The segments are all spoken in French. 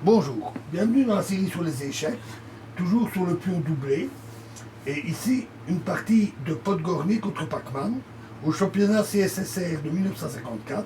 Bonjour, bienvenue dans la série sur les échecs, toujours sur le pion doublé. Et ici, une partie de Podgorny contre Pacman au championnat CSSR de 1954.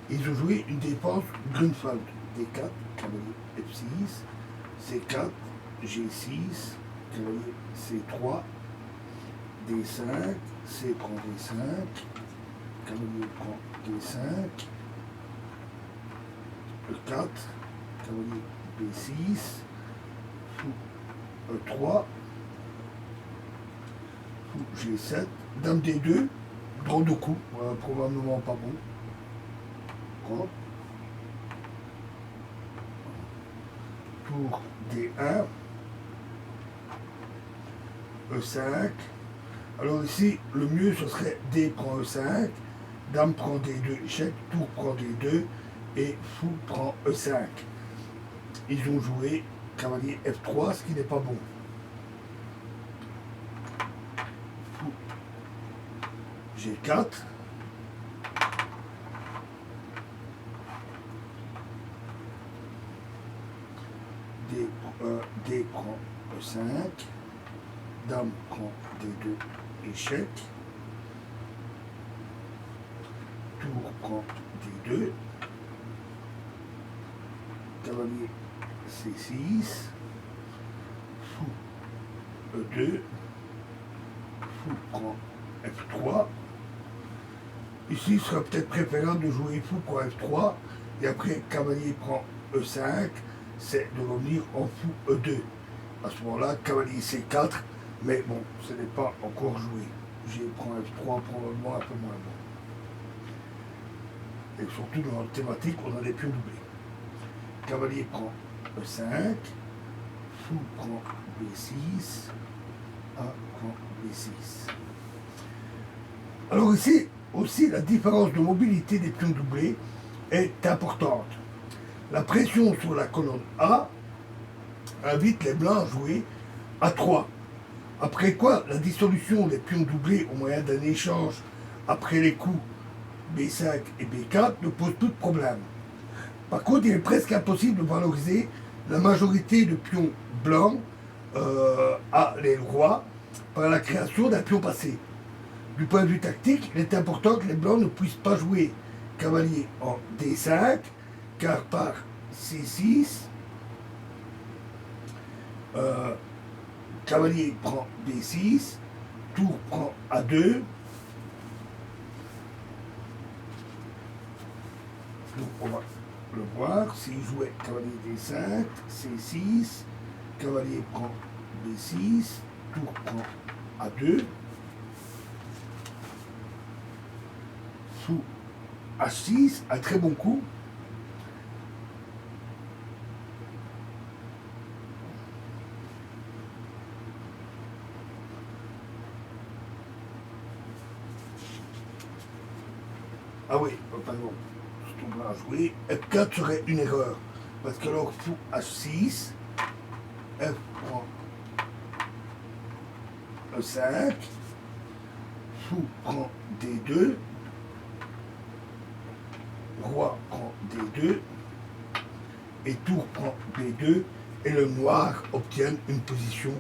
Ils ont joué une défense Grunfeld. D4, cavalier F6, C4, G6, cavalier C3, D5, C prend D5, cavalier prend D5, E4, cavalier B6, fou E3, fou G7, dame D2, drôle de coup, probablement pas bon. Hop. Tour D1, E5. Alors ici, le mieux ce serait D prend E5, dame prend D2, échec, tour prend D2 et fou prend E5. Ils ont joué cavalier F3, ce qui n'est pas bon. Fou G4. D prend E5. Dame prend D2, échec. Tour prend D2. Cavalier C6, fou E2, fou prend F3. Ici, il serait peut-être préférable de jouer fou prend F3, et après cavalier prend E5, c'est de revenir en fou E2. À ce moment-là, cavalier C4, mais bon, ce n'est pas encore joué. G prend F3, probablement un peu moins bon. Et surtout dans la thématique, on a des pions doublés. Cavalier prend E5, fou prend B6, A prend B6. Alors ici, aussi, la différence de mobilité des pions doublés est importante. La pression sur la colonne A invite les blancs à jouer A3. Après quoi, la dissolution des pions doublés au moyen d'un échange après les coups B5 et B4 ne pose plus de problème. Par contre, il est presque impossible de valoriser la majorité de pions blancs à les rois par la création d'un pion passé. Du point de vue tactique, il est important que les blancs ne puissent pas jouer cavalier en D5, car par C6, cavalier prend D6, tour prend A2, donc on va le voir, s'il jouait cavalier D5, C6, cavalier prend B6, tour prend A2, fou H6, un très bon coup. Ah oui, pardon, je tombe à jouer. F4 serait une erreur. Parce que alors, fou H6, F prend E5, fou prend D2, roi prend D2, et tour prend B2, et le noir obtient une position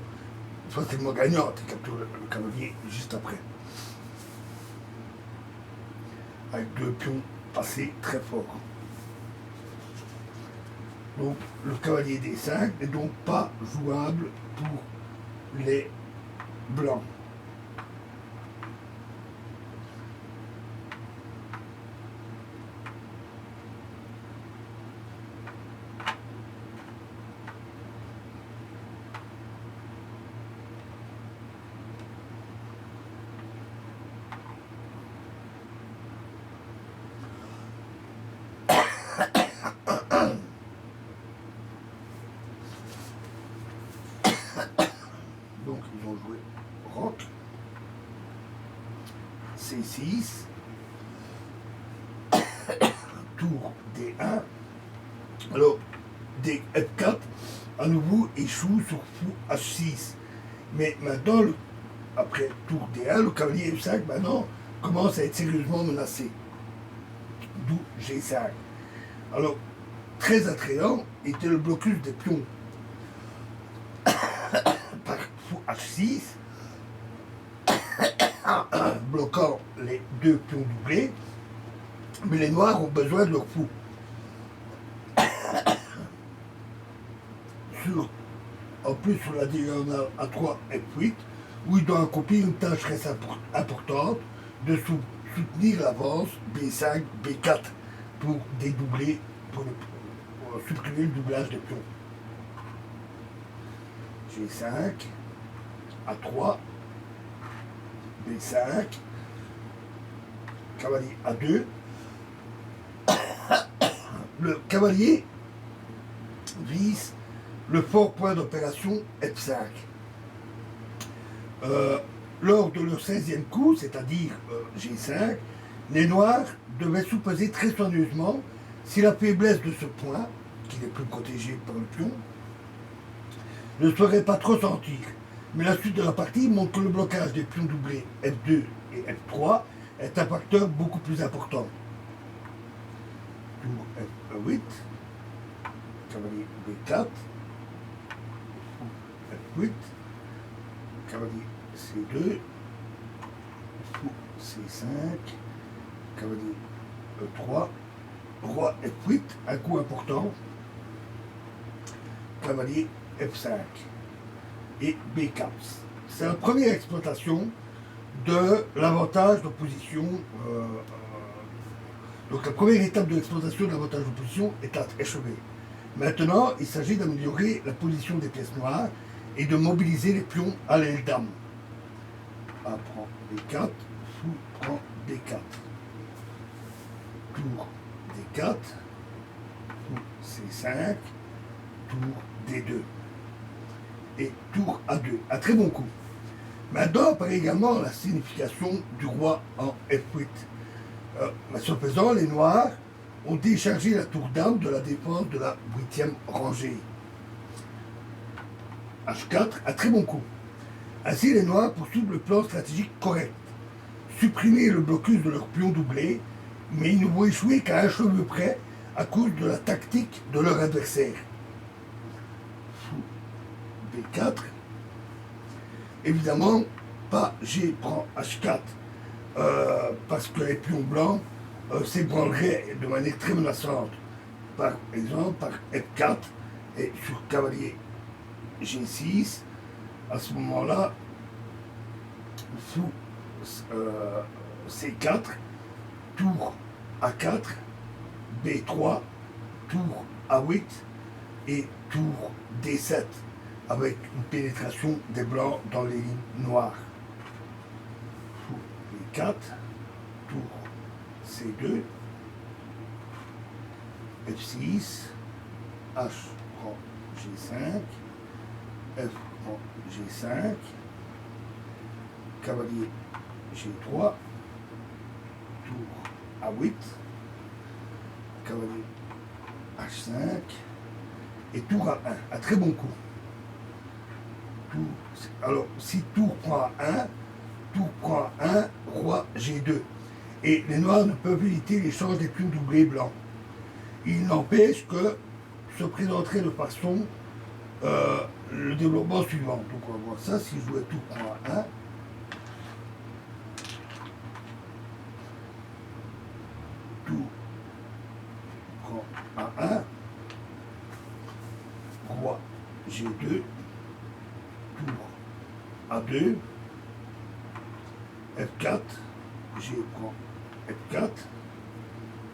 facilement gagnante, et capture le cavalier juste après. Avec deux pions passés très forts. Donc le cavalier D5 n'est donc pas jouable pour les blancs. Donc ils ont joué roc, C6, tour D1, alors F4, à nouveau échoue sur fou H6. Mais maintenant, après tour D1, le cavalier F5 maintenant commence à être sérieusement menacé. D'où G5. Alors, très attrayant était le blocus des pions par fou H6, bloquant les deux pions doublés, mais les noirs ont besoin de leur fou. En plus sur la diagonale A3 F8, où il doit accomplir une tâche très importante de soutenir l'avance B5, B4 pour dédoubler, pour supprimer le doublage des pions. G5, A3, B5, cavalier A2. Le cavalier vise le fort point d'opération F5. Lors de leur 16e coup, c'est-à-dire G5, les noirs devaient sous-peser très soigneusement si la faiblesse de ce point, qui n'est plus protégé par le pion, ne se ferait pas trop sentir. Mais la suite de la partie montre que le blocage des pions doublés F2 et F3 est un facteur beaucoup plus important. Tour F8, cavalier B4, F8, cavalier C2, fou C5, cavalier E3, roi F8, un coup important, cavalier F5 et B4. C'est la première exploitation de l'avantage d'opposition. Donc la première étape de l'exploitation de l'avantage d'opposition est achevée. Maintenant, il s'agit d'améliorer la position des pièces noires et de mobiliser les pions à l'aile dame. A prend B4, fou prend D4. Tour D4, fou C5, tour D2. Et tour A2, un très bon coup. Maintenant apparaît également la signification du roi en F8. Ce faisant, les noirs ont déchargé la tour dame de la défense de la 8e rangée. H4, un très bon coup. Ainsi, les noirs poursuivent le plan stratégique correct. Supprimer le blocus de leur pion doublé, mais ils ne vont échouer qu'à un cheveu près à cause de la tactique de leur adversaire. Fou B4. Évidemment, pas G prend H4, parce que les pions blancs s'ébranleraient de manière très menaçante. Par exemple, par F4 et sur cavalier G6, à ce moment-là, fou C4, tour A4, B3, tour A8 et tour D7, avec une pénétration des blancs dans les lignes noires. Fou B4, tour C2, F6, H prend G5, F prend G5, cavalier G3, tour A8, cavalier H5 et tour A1, un très bon coup. Alors, si tour prend A1, tour prend A1, roi G2. Et les noirs ne peuvent éviter l'échange des pions doublés blancs. Il n'empêche que se présenterait de façon le développement suivant. Donc on va voir ça, si je jouais tour prend A1, tour prend A1, roi G2, tour A2, F4, G prend F4,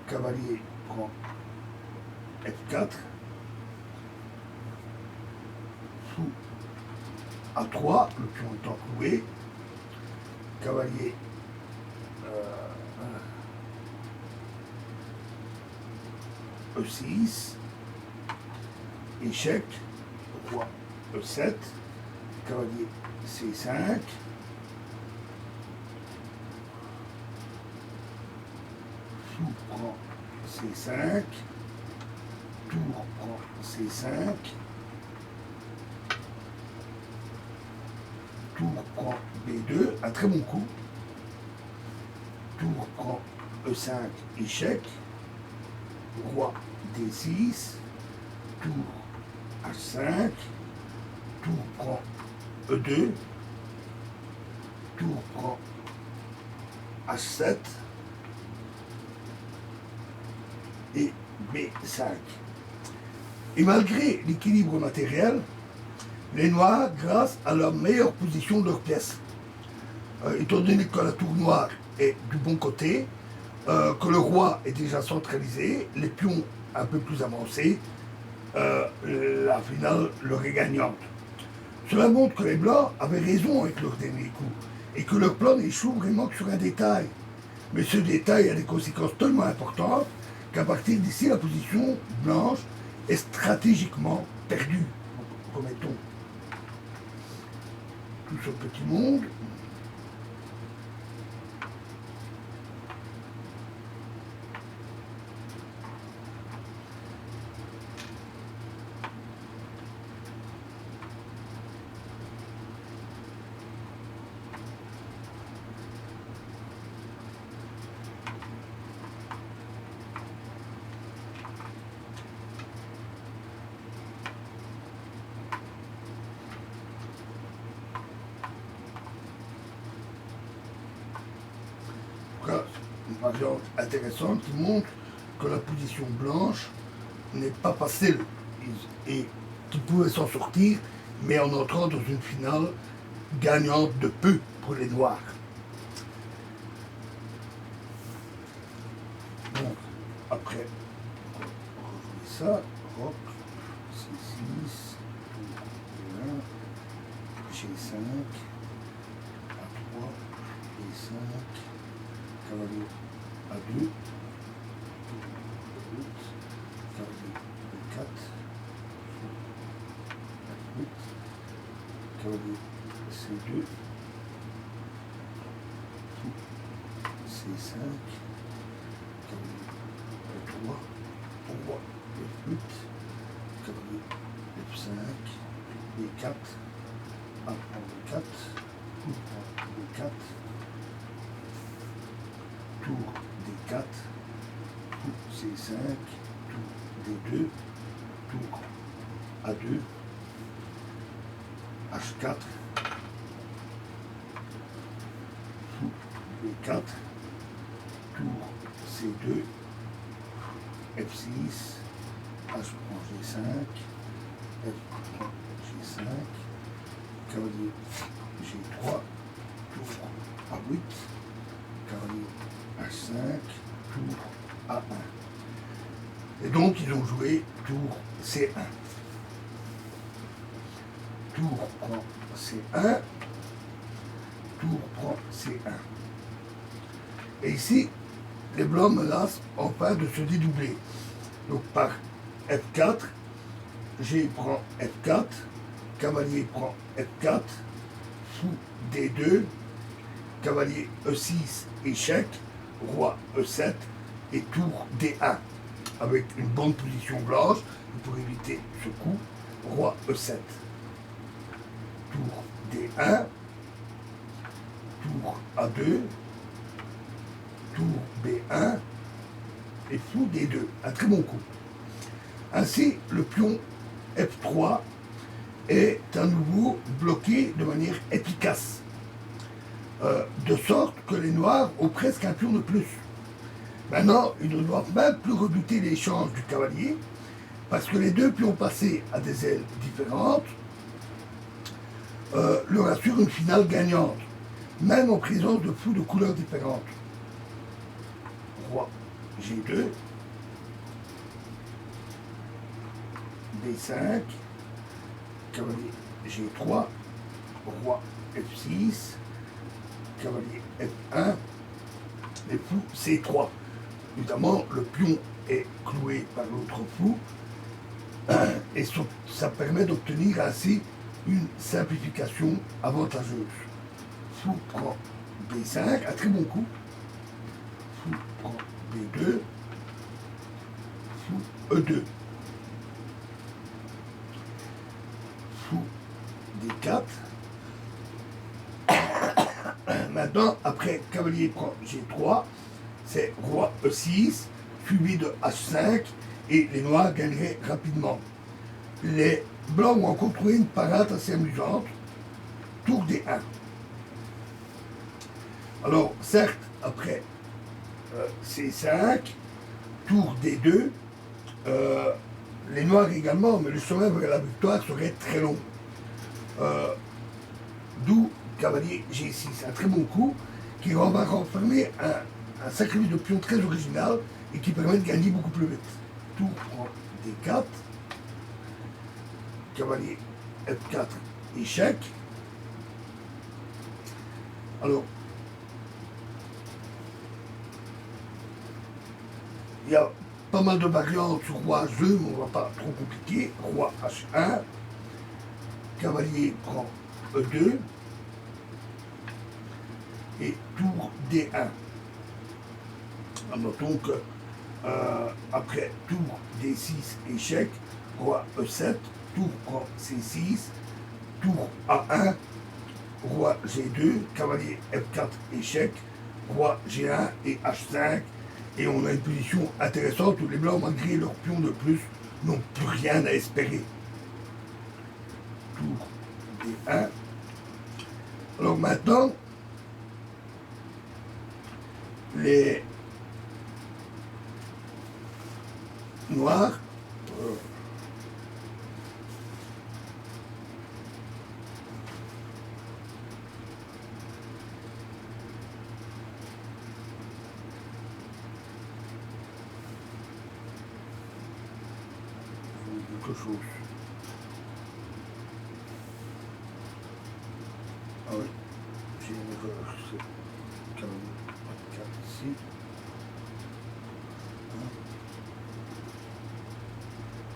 cavalier prend F4, fou A3, le pion étant cloué, cavalier E6, échec, roi E7, cavalier C5, fou prend C5, tour prend C5, tour prend B2, un très bon coup, tour prend E5, échec, roi D6, tour H5, tour prend E2, tour prend H7 et B5. Et malgré l'équilibre matériel, les noirs, grâce à leur meilleure position de leur pièce, étant donné que la tour noire est du bon côté, que le roi est déjà centralisé, les pions un peu plus avancés, la finale leur est gagnante. Cela montre que les blancs avaient raison avec leur dernier coup et que leur plan échoue vraiment que sur un détail. Mais ce détail a des conséquences tellement importantes qu'à partir d'ici, la position blanche est stratégiquement perdue. Remettons tout ce petit monde. Une variante intéressante qui montre que la position blanche n'est pas facile et qui pouvait s'en sortir, mais en entrant dans une finale gagnante de peu pour les noirs. Donc, après, on rejoue ça, roc, C6, tour 1, G5, A3, B5, cavalier A2, tour B8, cavalier B4, F8, cavalier C2, tour C5, cavalier E3, roi F8, cavalier F5, B4, A prend B4, tour prend B4, tour D4, tour C5, tour D2, tour A2, H4, tour B4, tour C2, F6, H prend G5, F prend G5, cavalier G3, tour A8, cavalier H5, tour A1. Et donc ils ont joué tour C1. Tour prend C1, tour prend C1. Et ici, les blancs menacent enfin de se dédoubler. Donc par F4, G prend F4, cavalier prend F4, fou D2, cavalier E6, échec, roi E7 et tour D1. Avec une bonne position blanche, pour éviter ce coup, roi E7. Tour D1, tour A2, tour B1 et fou D2. Un très bon coup. Ainsi, le pion F3 est à nouveau bloqué de manière efficace. De sorte que les noirs ont presque un pion de plus. Maintenant, ils ne doivent même plus redouter l'échange du cavalier, parce que les deux pions passés à des ailes différentes leur assurent une finale gagnante, même en présence de fous de couleurs différentes. Roi G2, B5, cavalier G3, roi F6, cavalier F1, et fou C3. Évidemment, le pion est cloué par l'autre fou, et ça permet d'obtenir ainsi une simplification avantageuse. Fou prend B5, un très bon coup. Fou prend B2, fou E2. Fou D4. Maintenant, après cavalier prend G3, c'est roi E6, suivi de H5, et les noirs gagneraient rapidement. Les blancs vont encore trouver une parade assez amusante. Tour des 1. Alors, certes, après C5, tour D2, les noirs également, mais le chemin vers la victoire serait très long. D'où cavalier G6, un très bon coup qui va renfermer un sacrifice de pion très original et qui permet de gagner beaucoup plus vite. Tour prend D4, cavalier F4, échec. Alors, il y a pas mal de variantes sur roi H2, mais on ne va pas trop compliquer. Roi H1, cavalier prend E2 et tour D1. Notons que après tour D6 échec, roi E7, tour prend C6, tour A1, roi G2, cavalier F4 échec, roi G1 et H5. Et on a une position intéressante où les blancs, malgré leur pion de plus, n'ont plus rien à espérer. Tour D1. Alors maintenant, les noirs quelque chose. Ah oui, j'ai une erreur, c'est quand même 4 ici.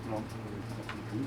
Non, pas du tout.